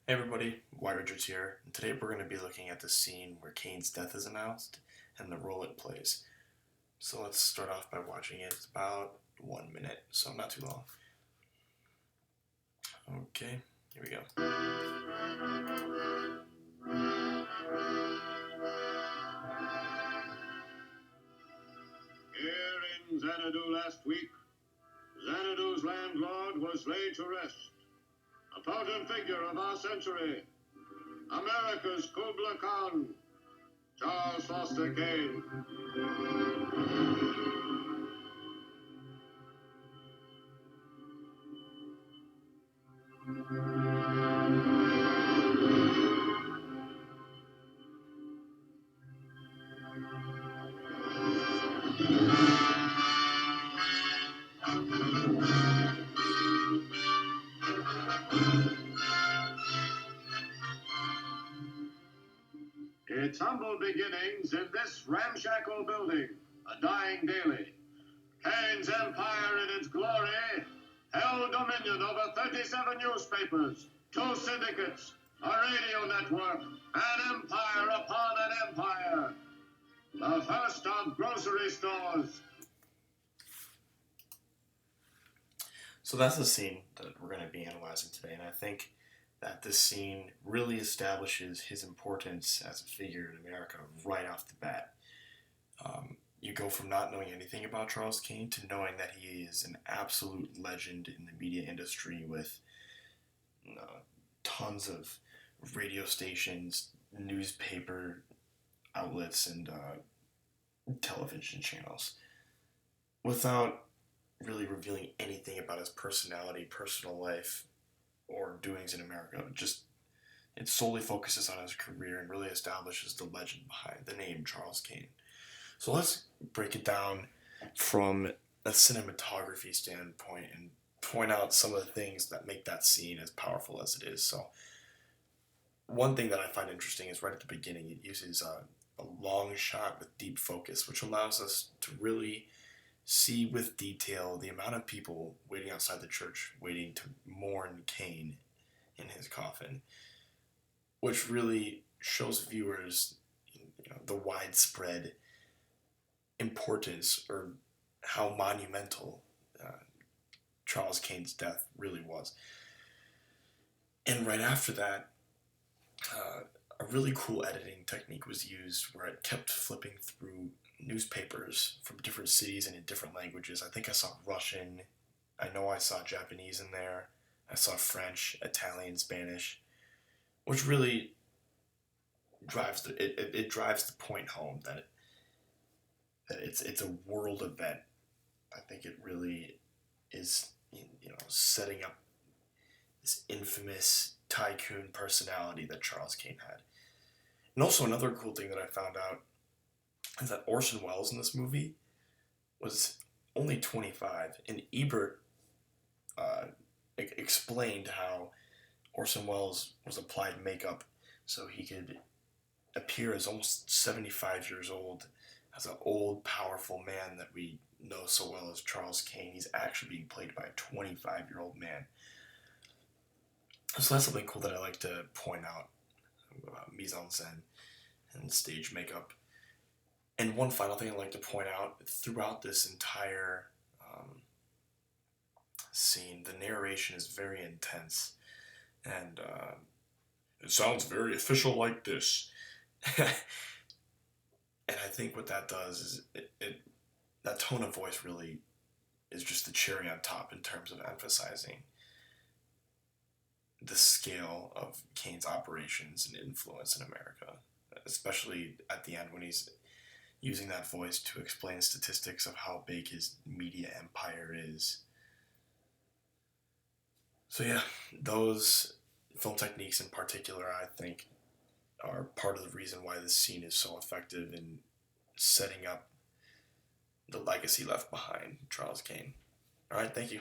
Hey everybody, White Richards here, and today we're going to be looking at the scene where Kane's death is announced and the role it plays. So let's start off by watching it. It's about 1 minute, so not too long. Okay, here we go. Here in Xanadu last week, Xanadu's landlord was laid to rest. A potent figure of our century, America's Kubla Khan, Charles Foster Kane. Its humble beginnings in this ramshackle building, a dying daily. Kane's empire in its glory held dominion over 37 newspapers, 2 syndicates, a radio network, an empire upon an empire. The first of grocery stores. So that's the scene that we're going to be analyzing today, and I think that this scene really establishes his importance as a figure in America right off the bat. You go from not knowing anything about Charles Kane to knowing that he is an absolute legend in the media industry with tons of radio stations, newspaper outlets, and television channels, without really revealing anything about his personality, personal life, or doings in America. It solely focuses on his career and really establishes the legend behind the name Charles Kane. So let's break it down from a cinematography standpoint and point out some of the things that make that scene as powerful as it is. So one thing that I find interesting is right at the beginning, it uses a long shot with deep focus, which allows us to really see with detail the amount of people waiting outside the church, waiting to mourn Kane in his coffin, which really shows viewers, the widespread importance or how monumental Charles Kane's death really was. And right after that, a really cool editing technique was used where it kept flipping through newspapers from different cities and in different languages. I think I saw Russian. I know I saw Japanese in there. I saw French, Italian, Spanish, which really drives it drives the point home that it's a world event. I think it really is, setting up this infamous tycoon personality that Charles Kane had. And also another cool thing that I found out is that Orson Welles in this movie was only 25, and Ebert explained how Orson Welles was applied makeup so he could appear as almost 75 years old, as an old, powerful man that we know so well as Charles Kane. He's actually being played by a 25-year-old man. So that's something cool that I like to point out about mise-en-scène and stage makeup. And one final thing I'd like to point out, throughout this entire scene, the narration is very intense, and it sounds very official like this. And I think what that does is that tone of voice really is just the cherry on top in terms of emphasizing the scale of Kane's operations and influence in America, especially at the end when he's using that voice to explain statistics of how big his media empire is. So yeah, those film techniques in particular, I think, are part of the reason why this scene is so effective in setting up the legacy left behind Charles Kane. All right, thank you.